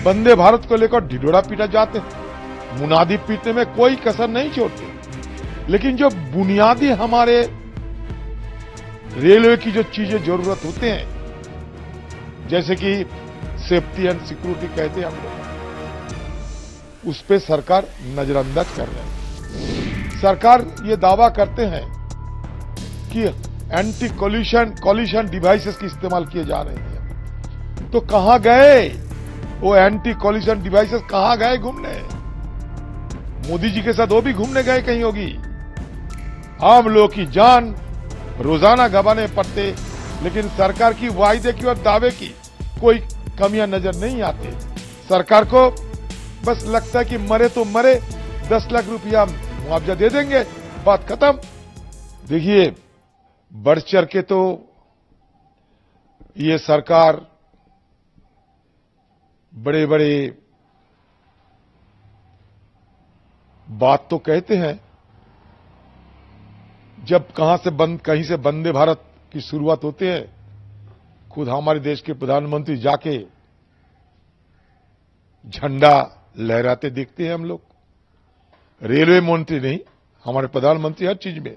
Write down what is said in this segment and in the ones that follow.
वंदे भारत को लेकर ढिढोरा पीटा जाते हैं, मुनादी पीटने में कोई कसर नहीं छोड़ते। लेकिन जो बुनियादी हमारे रेलवे की जो चीजें जरूरत होते हैं, जैसे कि सेफ्टी एंड सिक्योरिटी कहते हैं हम लोग, उस पे सरकार नजरअंदाज कर रहे हैं। सरकार ये दावा करते हैं कि एंटी कॉलिशन डिवाइसेस की इस्तेमाल किए जा रहे हैं। तो कहां गए वो एंटी कॉलिशन डिवाइसेस, कहां गए घूमने? मोदी जी के साथ वो भी घूमने गए कहीं होगी? आम लोग की जान रोजाना गंवाने पड़ते, लेकिन सरकार की वायदे की और दावे की कोई कमियां नजर नहीं आती। सरकार को बस लगता है कि मरे तो मरे, 10 लाख रुपया मुआवजा दे देंगे, बात खत्म। देखिए, बढ़ चढ़ के तो ये सरकार बड़े बड़े बात तो कहते हैं। जब कहीं से वंदे भारत की शुरुआत होती है, खुद हमारे देश के प्रधानमंत्री जाके झंडा लहराते देखते हैं हम लोग। रेलवे मंत्री नहीं, हमारे प्रधानमंत्री हर चीज में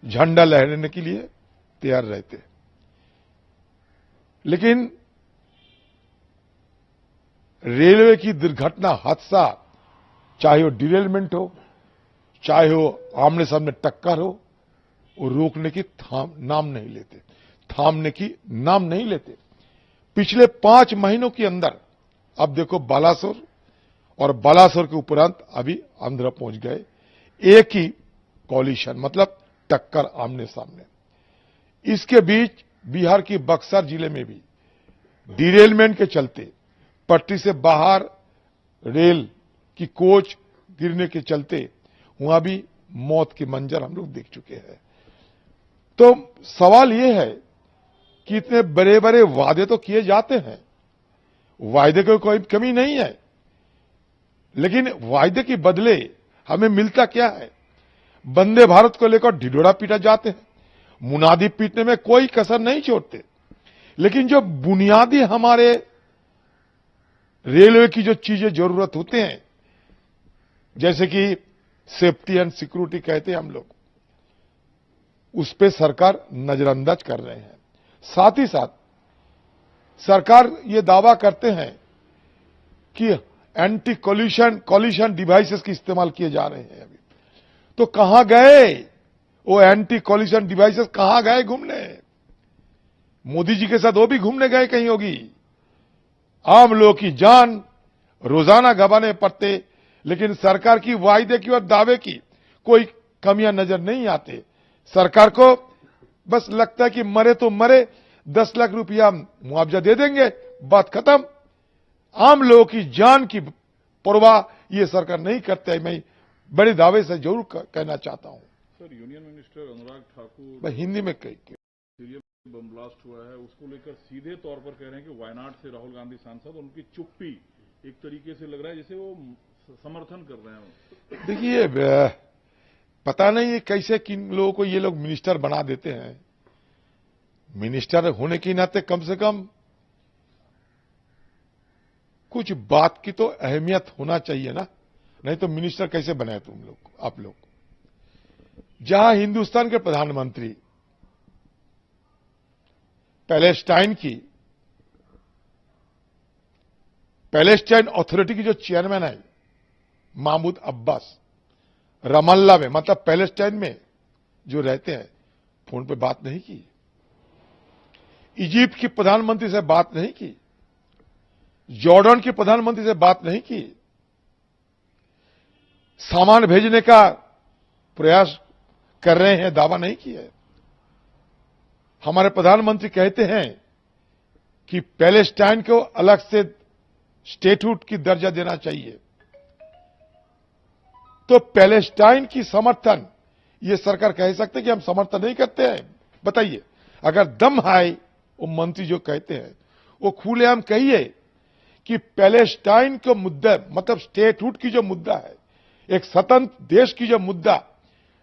झंडा लहराने के लिए तैयार रहते हैं। लेकिन रेलवे की दुर्घटना, हादसा, चाहे वो डिरेलमेंट हो, चाहे वो आमने सामने टक्कर हो, वो रोकने की नाम नहीं लेते, थामने की नाम नहीं लेते। पिछले 5 महीनों के अंदर अब देखो बालासोर, और बालासोर के उपरांत अभी आंध्र पहुंच गए। एक ही कॉलिशन, मतलब टक्कर आमने सामने। इसके बीच बिहार की बक्सर जिले में भी डिरेलमेंट के चलते, पटरी से बाहर रेल की कोच गिरने के चलते वहां भी मौत के मंजर हम लोग देख चुके हैं। तो सवाल यह है कि इतने बड़े बड़े वादे तो किए जाते हैं, वायदे की कोई कमी नहीं है, लेकिन वायदे के बदले हमें मिलता क्या है? वंदे भारत को लेकर ढिढोरा पीटा जाते हैं, मुनादी पीटने में कोई कसर नहीं छोड़ते। लेकिन जो बुनियादी हमारे रेलवे की जो चीजें जरूरत होते हैं, जैसे कि सेफ्टी एंड सिक्योरिटी कहते हैं हम लोग, उस पे सरकार नजरअंदाज कर रहे हैं। साथ ही साथ सरकार ये दावा करते हैं कि एंटी कॉलिशन डिवाइसेस की इस्तेमाल किए जा रहे हैं अभी। तो कहां गए वो एंटी कॉलिशन डिवाइसेस, कहां गए घूमने? मोदी जी के साथ वो भी घूमने गए कहीं होगी? आम लोग की जान रोजाना गंवाने पड़ते, लेकिन सरकार की वायदे की और दावे की कोई कमियां नजर नहीं आते। सरकार को बस लगता है कि मरे तो मरे, 10 लाख रुपया मुआवजा दे देंगे, बात खत्म। आम लोगों की जान की परवाह ये सरकार नहीं करते। मैं बड़े दावे से जरूर कहना चाहता हूं। Sir, union minister Anurag Thakur, मैं हिंदी में सीरिया में बम ब्लास्ट हुआ है, उसको लेकर सीधे तौर पर कह रहे हैं कि वायनाड से राहुल गांधी सांसद, उनकी चुप्पी एक तरीके से लग रहा है जैसे वो समर्थन कर रहे हैं। देखिए, पता नहीं कैसे किन लोगों को ये लोग मिनिस्टर बना देते हैं। मिनिस्टर होने के नाते कम से कम कुछ बात की तो अहमियत होना चाहिए ना, नहीं तो मिनिस्टर कैसे बनाए तुम लोग, आप लोग? जहां हिंदुस्तान के प्रधानमंत्री पैलेस्टाइन अथॉरिटी की जो चेयरमैन है महमूद अब्बास, रमल्ला में, मतलब पैलेस्टाइन में जो रहते हैं, फोन पे बात नहीं की। इजिप्ट की प्रधानमंत्री से बात नहीं की, जॉर्डन के प्रधानमंत्री से बात नहीं की, सामान भेजने का प्रयास कर रहे हैं, दावा नहीं किया। हमारे प्रधानमंत्री कहते हैं कि पैलेस्टाइन को अलग से स्टेटहुड की दर्जा देना चाहिए। तो पैलेस्टाइन की समर्थन ये सरकार कह सकते कि हम समर्थन नहीं करते हैं? बताइए, अगर दम है वो मंत्री जो कहते हैं, वो खुलेआम कहिए कि पैलेस्टाइन का मुद्दा, मतलब स्टेटहुड की जो मुद्दा है, एक स्वतंत्र देश की जो मुद्दा,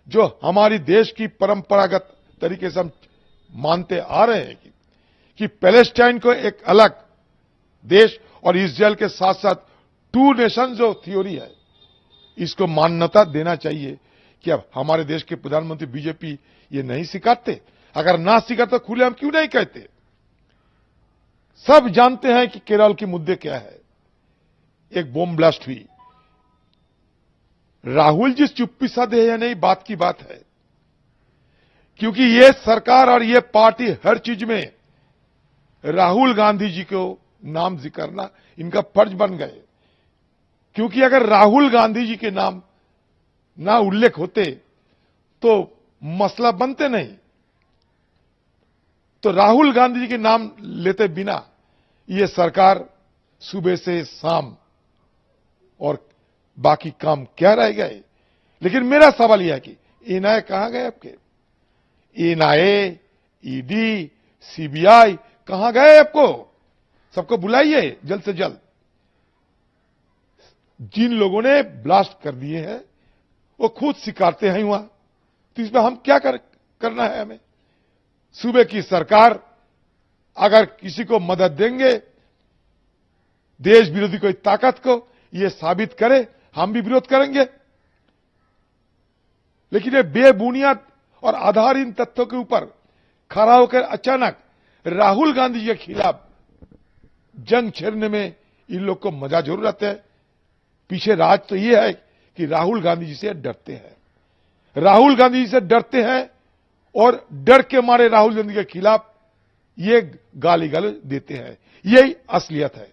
जो हमारी देश की परंपरागत तरीके से हम मानते आ रहे हैं कि पैलेस्टाइन को एक अलग देश और इस्राइल के साथ साथ टू नेशन जो थ्योरी है, इसको मान्यता देना चाहिए कि अब हमारे देश के प्रधानमंत्री बीजेपी ये नहीं सिखाते। अगर ना सिखाते तो खुले हम क्यों नहीं कहते। सब जानते हैं कि केरल के मुद्दे क्या है। एक बॉम्ब ब्लास्ट हुई, राहुल जी चुप्पी साधे या नहीं बात की बात है, क्योंकि ये सरकार और ये पार्टी हर चीज में राहुल गांधी जी को नाम जिक्र इनका फर्ज बन गए। क्योंकि अगर राहुल गांधी जी के नाम ना उल्लेख होते तो मसला बनते नहीं। तो राहुल गांधी जी के नाम लेते बिना ये सरकार सुबह से शाम और बाकी काम क्या रह गए। लेकिन मेरा सवाल यह है कि एनआईए कहां गए आपके? एनआईए, ईडी, सीबीआई कहां गए? आपको सबको बुलाइए जल्द से जल्द। जिन लोगों ने ब्लास्ट कर दिए हैं वो खुद स्वीकारते हैं वहां, तो इसमें हम क्या करना है? हमें सूबे की सरकार अगर किसी को मदद देंगे, देश विरोधी कोई ताकत को ये साबित करे, हम भी विरोध करेंगे। लेकिन ये बेबुनियाद और आधारहीन तथ्यों के ऊपर खड़ा होकर अचानक राहुल गांधी जी के खिलाफ जंग छेड़ने में इन लोग को मजा जरूर आता है। पीछे राज तो ये है कि राहुल गांधी जी से डरते हैं। राहुल गांधी जी से डरते हैं और डर के मारे राहुल गांधी के खिलाफ ये गाली गलौज देते हैं। यही असलियत है।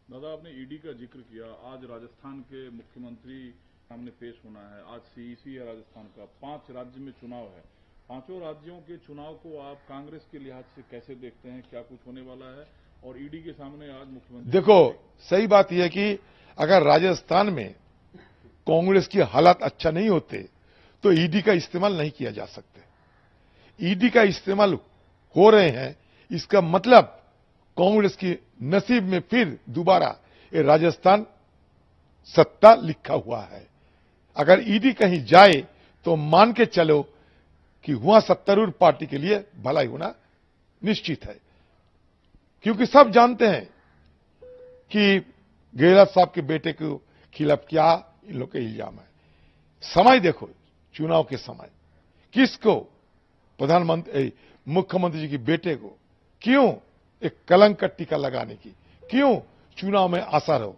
दादा, आपने ईडी का जिक्र किया। आज राजस्थान के मुख्यमंत्री सामने पेश होना है। आज सीईसी है राजस्थान का। 5 राज्य में चुनाव है। 5 राज्यों के चुनाव को आप कांग्रेस के लिहाज से कैसे देखते हैं? क्या कुछ होने वाला है? और ईडी के सामने आज मुख्यमंत्री, देखो, सही बात यह है कि अगर राजस्थान में कांग्रेस की हालात अच्छा नहीं होते तो ईडी का इस्तेमाल नहीं किया जा सकता। ईडी का इस्तेमाल हो रहे हैं, इसका मतलब कांग्रेस की नसीब में फिर दोबारा ये राजस्थान सत्ता लिखा हुआ है। अगर ईडी कहीं जाए तो मान के चलो कि वहां सत्तारूढ़ पार्टी के लिए भलाई होना निश्चित है। क्योंकि सब जानते हैं कि गहलोत साहब के बेटे के खिलाफ क्या इन लोग के इल्जाम है। समय देखो, चुनाव के समय किसको, प्रधानमंत्री मुख्यमंत्री जी के बेटे को क्यों एक कलंक का टीका लगाने की, क्यों चुनाव में असर हो?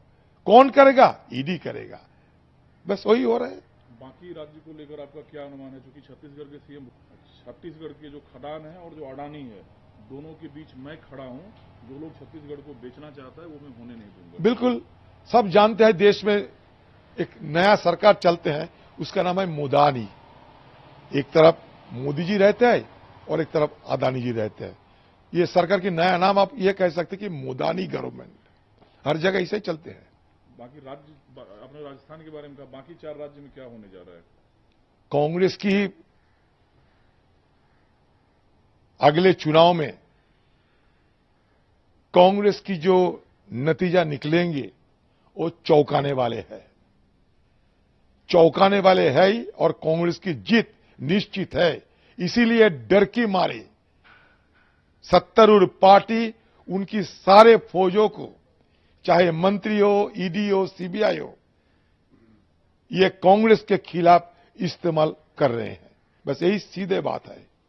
कौन करेगा? ईडी करेगा। बस वही हो रहा है। बाकी राज्य को लेकर आपका क्या अनुमान है? क्योंकि छत्तीसगढ़ के सीएम, छत्तीसगढ़ के जो खदान है और जो अडानी है, दोनों के बीच मैं खड़ा हूं। जो लोग छत्तीसगढ़ को बेचना चाहता है वो मैं होने नहीं दूंगा। बिल्कुल, सब जानते हैं देश में एक नया सरकार चलते हैं, उसका नाम है मोदानी। एक तरफ मोदी जी रहते हैं और एक तरफ अडानी जी रहते हैं। ये सरकार की नया नाम आप ये कह सकते हैं कि मोदानी गवर्नमेंट। हर जगह ऐसे ही चलते हैं। बाकी राज्य, अपने राजस्थान के बारे में कहा, बाकी 4 राज्य में क्या होने जा रहा है? कांग्रेस की अगले चुनाव में कांग्रेस की जो नतीजा निकलेंगे वो चौंकाने वाले हैं। चौंकाने वाले है ही, और कांग्रेस की जीत निश्चित है। इसीलिए डर की मारे सत्तारूढ़ पार्टी उनकी सारे फौजों को, चाहे मंत्री हो, ईडी हो, सीबीआई हो, ये कांग्रेस के खिलाफ इस्तेमाल कर रहे हैं। बस यही सीधे बात है।